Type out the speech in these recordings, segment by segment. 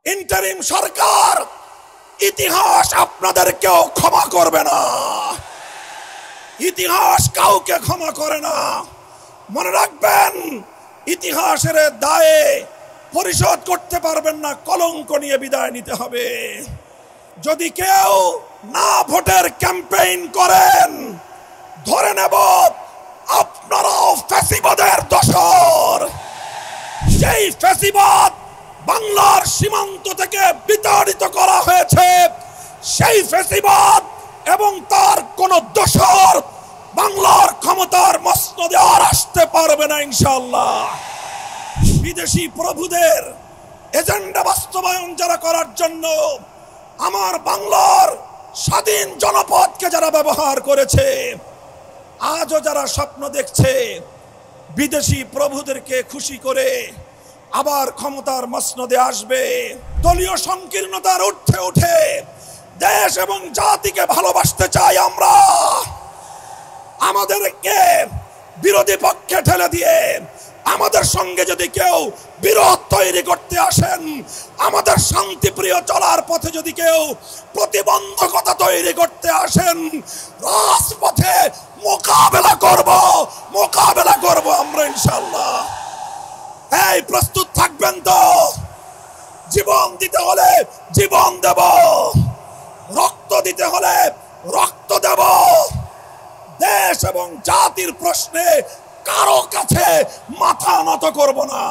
Interim সরকার ইতিহাস আপনাদেরকেও ক্ষমা করবে না। ইতিহাস কাউকে ক্ষমা করে না। মনে রাখবেন, ইতিহাসের দায়ে পরিশোধ করতে পারবেন না, কলঙ্ক নিয়ে বিদায় নিতে হবে। যদি কেউ না ভোটের ক্যাম্পেইন করেন, ধরে নেব আপনারাও ফ্যাসিবাদের দোসর। সেই ফ্যাসিবাদ বাংলার সীমান্ত থেকে বিতাড়িত করা হয়েছে। সেই ফ্যাসিবাদ এবং তার কোন দোসর বাংলার ক্ষমতার মসনদে আর আসতে পারবে না ইনশাআল্লাহ। বিদেশি প্রভুদের এজেন্ডা বাস্তবায়ন যারা করার জন্য আমার বাংলার স্বাধীন জনপদকে যারা ব্যবহার করেছে, আজও যারা স্বপ্ন দেখছে বিদেশি প্রভুদেরকে খুশি করে আবার ক্ষমতার মসনদে আসবে, দলীয় সংকীর্ণতার ঊর্ধ্বে উঠে দেশ এবং জাতিকে ভালোবাসতে চাই আমরা, আমাদেরকে বিরোধী পক্ষে ঠেলে দিয়ে আমাদের সঙ্গে যদি কেউ বিরোধ তৈরি করতে আসেন, আমাদের শান্তিপ্রিয় চলার পথে যদি কেউ প্রতিবন্ধকতা তৈরি করতে আসেন, রাজপথে মোকাবেলা করব আমরা ইনশাআল্লাহ। এই প্রস্তুত থাকবেন তো? জীবন দিতে হলে জীবন দেব, রক্ত দিতে হলে রক্ত দেব। দেশ এবং জাতির প্রশ্নে কারো কাছে মাথা নত করব না।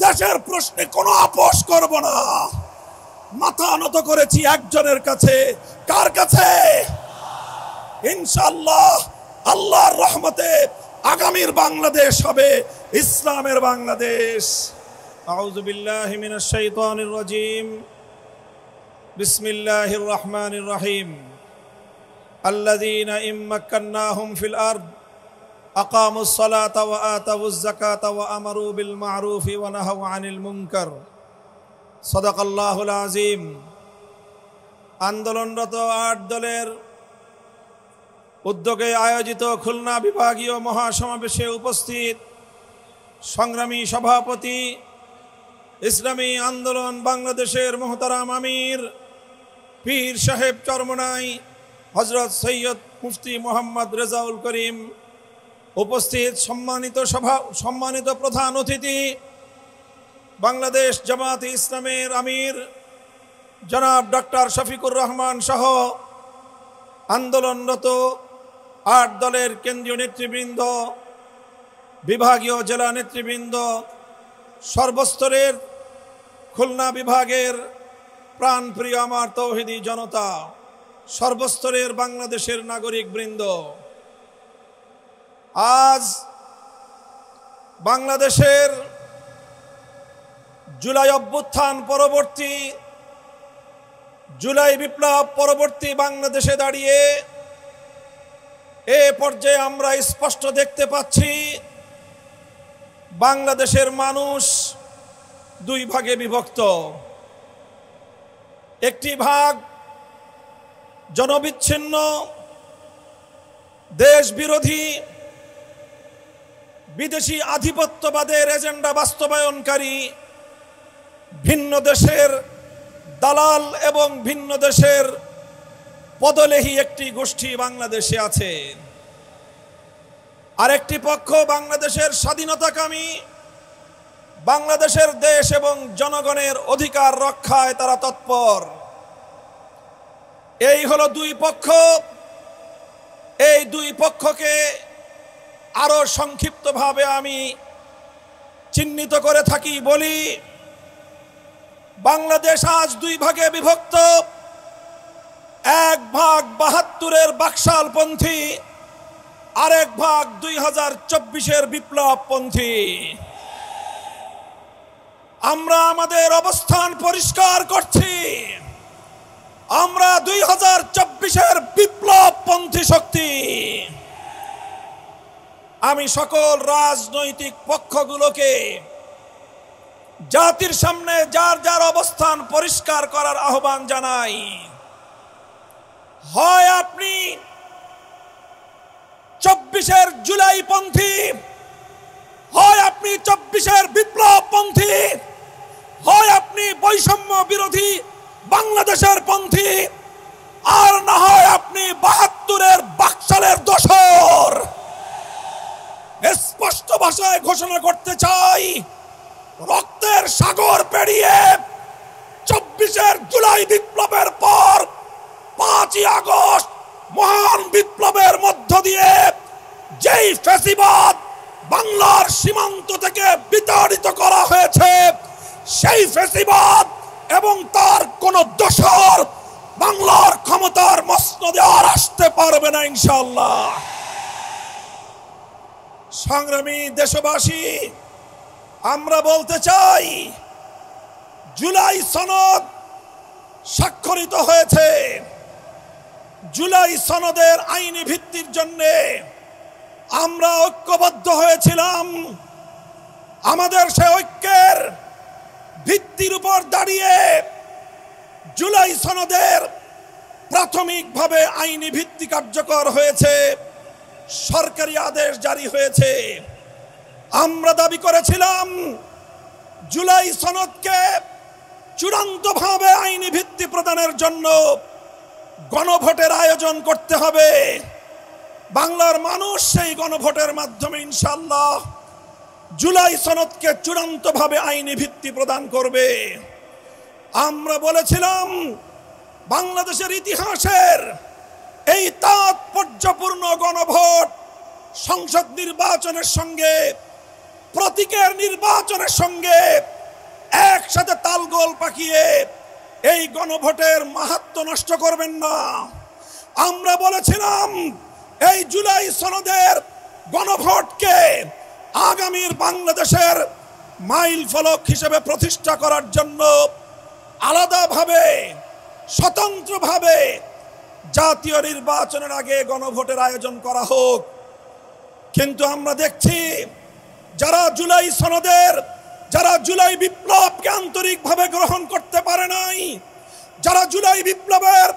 দেশের প্রশ্নে কোনো আপোষ করব না। মাথা নত করেছি একজনের কাছে। কার কাছে? ইনশাআল্লাহ আল্লাহর রহমতে আগামীর বাংলাদেশ হবে ইসলামের বাংলাদেশ। আউযু বিল্লাহি মিনাশ শাইতানির রাজীম। বিসমিল্লাহির রহমানির রহিম। আল্লাযীনা ইম্মাক্কান্নাহুম ফিল আরদ আকামুস সালাতা ওয়া আতাউজ যাকাতা ওয়া আমারু বিল মা'রুফি ওয়া নাহাউ আনিল মুনকার। সাদাকাল্লাহুল আযীম। আন্দোলনরত ৮ দলের উদ্যোগে আয়োজিত খুলনা বিভাগীয় মহাসমাবেশে উপস্থিত সংগ্রামী সভাপতি, ইসলামী আন্দোলন বাংলাদেশের মোহতারাম আমির পীর সাহেব চরমনাই হযরত সৈয়দ মুফতি মোহাম্মদ রেজাউল করিম, উপস্থিত সম্মানিত প্রধান অতিথি বাংলাদেশ জামাতে ইসলামের আমির জনাব ডক্টর শফিকুর রহমান সহ আন্দোলনরত ৮ দলের কেন্দ্রীয় নেতৃবৃন্দ, বিভাগীয় জেলা নেতৃবৃন্দ, সর্বস্তরের খুলনা বিভাগের প্রাণপ্রিয় আমার তৌহিদি জনতা, সর্বস্তরের বাংলাদেশের নাগরিক বৃন্দ, আজ বাংলাদেশের জুলাই অভ্যুত্থান পরবর্তী, জুলাই বিপ্লব পরবর্তী বাংলাদেশে দাঁড়িয়ে এ পর্যায়ে আমরা স্পষ্ট দেখতে পাচ্ছি বাংলাদেশের মানুষ 2 ভাগে বিভক্ত। একটি ভাগ জনবিচ্ছিন্ন, দেশ বিরোধী, বিদেশি আধিপত্যবাদের এজেন্ডা বাস্তবায়নকারী, ভিন্ন দেশের দালাল এবং ভিন্ন দেশের পদলেহী একটি গোষ্ঠী বাংলাদেশে আছে। আরেকটি পক্ষ বাংলাদেশের স্বাধীনতাকামী, বাংলাদেশের দেশ এবং জনগণের অধিকার রক্ষায় তারা তৎপর। এই হলো 2 পক্ষ। এই 2 পক্ষকে আরো সংক্ষিপ্তভাবে আমি চিহ্নিত করে থাকি বলি, বাংলাদেশ আজ 2 ভাগে বিভক্ত। এক ভাগ ৭২-এর বাকশালপন্থী, আরেক ভাগ 2024-এর বিপ্লবপন্থী। আমরা আমাদের অবস্থান পরিষ্কার করছি। আমরা 2024-এর বিপ্লবপন্থী শক্তি। আমি সকল রাজনৈতিক পক্ষগুলোকে জাতির সামনে যার যার অবস্থান পরিষ্কার করার আহ্বান জানাই। হয় আপনি 24-এর জুলাইপন্থী, হয় আপনি 24-এর বিপ্লবপন্থী, হয় আপনি বৈষম্য বিরোধী বাংলাদেশের পন্থী, আর না হয় আপনি ৭২-এর বাকশালের দোসর। স্পষ্ট ভাষায় ঘোষণা করতে চাই, রক্তের সাগর পেরিয়ে ২৪ জুলাই বিপ্লবের পর ৫ই আগস্ট মহান বিপ্লবের মধ্য দিয়ে যেই ফ্যাসিবাদ বাংলার সীমান্ত থেকে বিতাড়িত করা হয়েছে, সেই ফ্যাসিবাদ এবং তার কোন দোসর বাংলার ক্ষমতার মসনদে আর আসতে পারবে না ইনশাআল্লাহ। সংগ্রামী দেশবাসী, আমরা বলতে চাই, জুলাই সনদ স্বাক্ষরিত হয়েছে। জুলাই সনদের আইনি ভিত্তির জন্য আমরা ঐক্যবদ্ধ হয়েছিলাম। আমাদের সে ঐক্যের ভিত্তির উপর দাঁড়িয়ে জুলাই সনদের প্রাথমিকভাবে আইনি ভিত্তি কার্যকর হয়েছে, সরকারি আদেশ জারি হয়েছে। আমরা দাবি করেছিলাম জুলাই সনদকে চূড়ান্তভাবে আইনি ভিত্তি প্রদানের জন্য গণভোটের আয়োজন করতে হবে। বাংলার মানুষ সেই গণভোটের মাধ্যমে ইনশাআল্লাহ জুলাই সনদকে চূড়ান্তভাবে আইনি ভিত্তি প্রদান করবে। আমরা বলেছিলাম বাংলাদেশের ইতিহাসের এই তাৎপর্যপূর্ণ গণভোট সংসদ নির্বাচনের সঙ্গে, প্রতীকের নির্বাচনের সঙ্গে একসাথে তালগোল পাকিয়ে এই গণভোটের মাহাত্ম্য নষ্ট করবেন না। আমরা বলেছিলাম এই জুলাই সনদের গণভোটকে আগামীর বাংলাদেশের মাইল ফলক হিসেবে প্রতিষ্ঠা করার জন্য আলাদাভাবে স্বতন্ত্রভাবে জাতীয় নির্বাচনের আগে গণভোটের আয়োজন করা হোক। কিন্তু আমরা দেখছি যারা জুলাই সনদের, যারা জুলাই বিপ্লবকে আন্তরিকভাবে গ্রহণ করতে পারে নাই, যারা জুলাই বিপ্লবের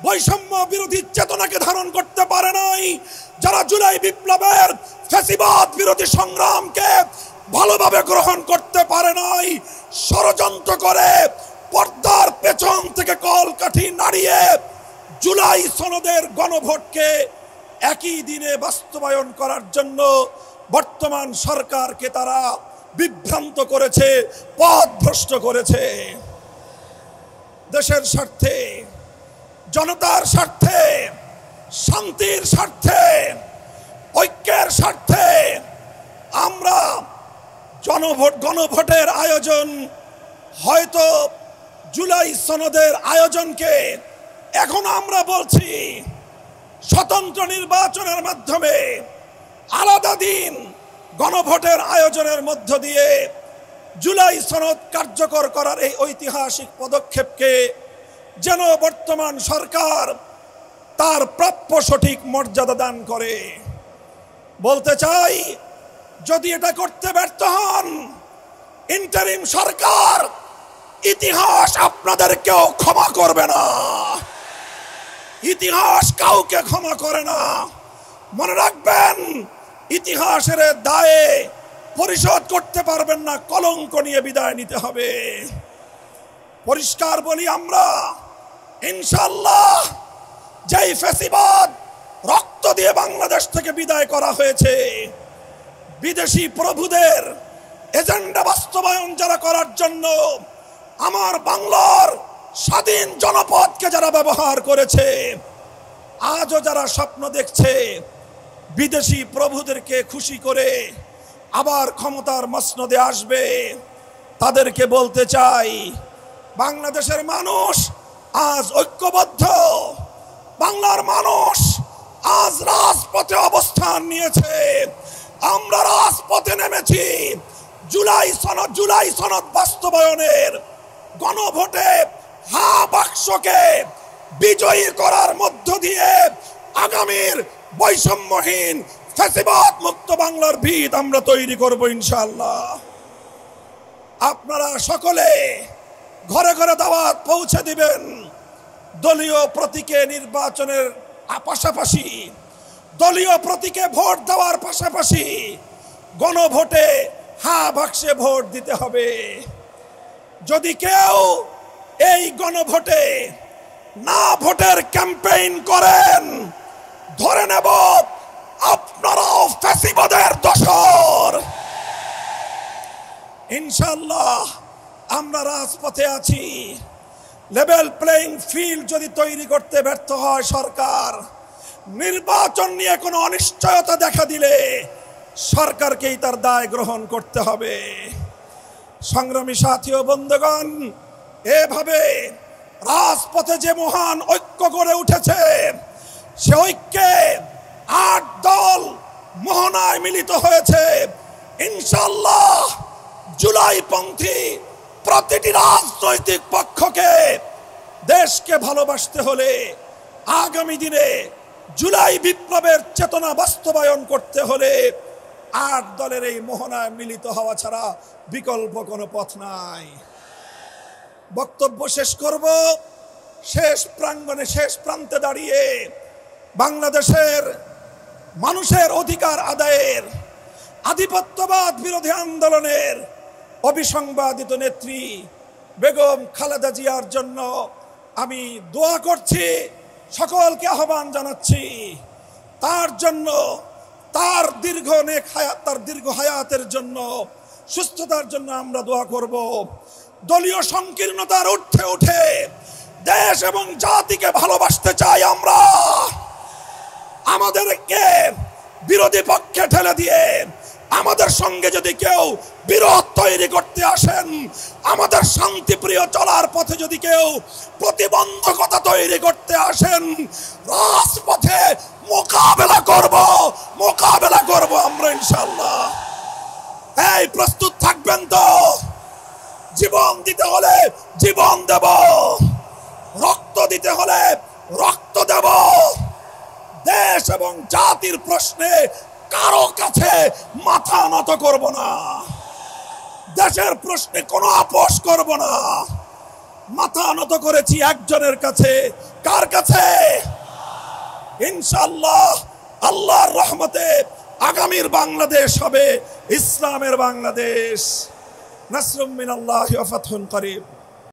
বৈষম্য বিরোধী চেতনাকে ধারণ করতে পারে নাই, যারা জুলাই বিপ্লবের ফ্যাসিবাদ বিরোধী সংগ্রামকে ভালোভাবে গ্রহণ করতে পারে নাই, ষড়যন্ত্র করে পর্দার পেছন থেকে কলকাঠি নাড়িয়ে জুলাই সনদের গণভোটকে একই দিনে বাস্তবায়ন করার জন্য বর্তমান সরকারকে তারা বিভ্রান্ত করেছে, পথভ্রষ্ট করেছে। দেশের স্বার্থে, জনতার স্বার্থে, শান্তির স্বার্থে, ঐক্যের স্বার্থে আমরা গণভোটের আয়োজন, হয়তো জুলাই সনদের আয়োজনকে এখন আমরা বলছি স্বতন্ত্র নির্বাচনের মাধ্যমে আলাদা দিন গণভোটের আয়োজনের মধ্য দিয়ে জুলাই সনদ কার্যকর করার এই ঐতিহাসিক পদক্ষেপকে যেন বর্তমান সরকার তার প্রাপ্য সঠিক মর্যাদা দান করে। বলতে চাই, যদি এটা করতে ব্যর্থ হন, ইন্টারিম সরকার ইতিহাস আপনাদেরকেও ক্ষমা করবে না। ইতিহাস কাউকে ক্ষমা করে না। মনে রাখবেন, ইতিহাসের দায়ে পরিশোধ করতে পারবেন না, কলঙ্ক নিয়ে বিদায় নিতে হবে। পরিষ্কার বলি, আমরা ইনশাআল্লাহ যেই ফ্যাসিবাদ রক্ত দিয়ে বাংলাদেশ থেকে বিদায় করা হয়েছে, বিদেশি প্রভুদের এজেন্ডা বাস্তবায়ন যারা করার জন্য আমার বাংলার স্বাধীন জনপদকে যারা ব্যবহার করেছে, আজও যারা স্বপ্ন দেখছে বিদেশি প্রভুদেরকে খুশি করে আবার ক্ষমতার মসনদে আসবে, তাদেরকে বলতে চাই, বাংলাদেশের মানুষ আজ ঐক্যবদ্ধ। বাংলার মানুষ আজ রাজপথে অবস্থান নিয়েছে। আমরা রাজপথে নেমেছি জুলাই সনদ বাস্তবায়নের গণভোটে হা বাক্সকে বিজয়ী করার মধ্য দিয়ে আগামীর বৈষম্যহীন ফ্যাসিবাদ মুক্ত বাংলার ভিত আমরা তৈরি করব ইনশাআল্লাহ। আপনারা সকলে ঘরে ঘরে দাওয়াত পৌঁছে দিবেন। দলীয় প্রতীকে নির্বাচনের পাশাপাশি, দলীয় প্রতীকে ভোট দেওয়ার পাশাপাশি গণভোটে হা বাক্সে ভোট দিতে হবে। যদি কেউ এই গণভোটে না ভোটের ক্যাম্পেইন করেন, ধরে নেব আপনারাও ফ্যাসিবাদের দোসর। ইনশাআল্লাহ আমরা রাজপথে আছি। লেভেল প্লেইং ফিল্ড যদি তৈরি করতে ব্যর্থ হয় সরকার, নির্বাচন নিয়ে কোনো অনিশ্চয়তা দেখা দিলে সরকারকেই তার দায় গ্রহণ করতে হবে। সংগ্রামী সাথী ও বন্ধুগণ, এভাবে রাজপথে যে মহান ঐক্য গড়ে উঠেছে, সে ঐক্যে ৮ দল মোহনায় মিলিত হয়েছে। ইনশাআল্লাহ জুলাইপন্থী প্রতিটি রাজনৈতিক পক্ষকে দেশকে ভালোবাসতে হলে, আগামী দিনে জুলাই বিপ্লবের চেতনা বাস্তবায়ন করতে হলে ৮ দলের এই মোহনায় মিলিত হওয়া ছাড়া বিকল্প কোনো পথ নাই। বক্তব্য শেষ করব শেষ প্রাঙ্গণে, শেষ প্রান্তে দাঁড়িয়ে বাংলাদেশের মানুষের অধিকার আদায়ের, আধিপত্যবাদ বিরোধী আন্দোলনের অবিসংবাদিত নেত্রী বেগম খালেদা জিয়ার জন্য আমি দোয়া করছি, সকলকে আহ্বান জানাচ্ছি। তার জন্য, তার দীর্ঘ হায়াতের জন্য, সুস্থতার জন্য আমরা দোয়া করব। দলীয় সংকীর্ণতার ঊর্ধ্বে উঠে দেশ এবং জাতিকে ভালোবাসতে চাই আমরা। আমাদেরকে বিরোধী পক্ষে ঠেলে দিয়ে আমাদের সঙ্গে যদি কেউ বিরোধ তৈরি করতে আসেন, আমাদের শান্তিপ্রিয় চলার পথে যদি কেউ প্রতিবন্ধকতা তৈরি করতে আসেন, রাজপথে মোকাবেলা করব আমরা ইনশাআল্লাহ। এই প্রস্তুত থাকবেন তো? জীবন দিতে হলে জীবন দেব, রক্ত দিতে হলে রক্ত দেব। দেশ এবং জাতির প্রশ্নে কারো কাছে মাথা নত করব না। দেশের প্রশ্নে কোনো আপোষ করব না। মাথা নত করেছি একজনের কাছে। কার কাছে? ইনশাআল্লাহ আল্লাহর রহমতে আগামীর বাংলাদেশ হবে ইসলামের বাংলাদেশ। নাসরুম মিনাল্লাহি ওয়া ফাতহুন করিব।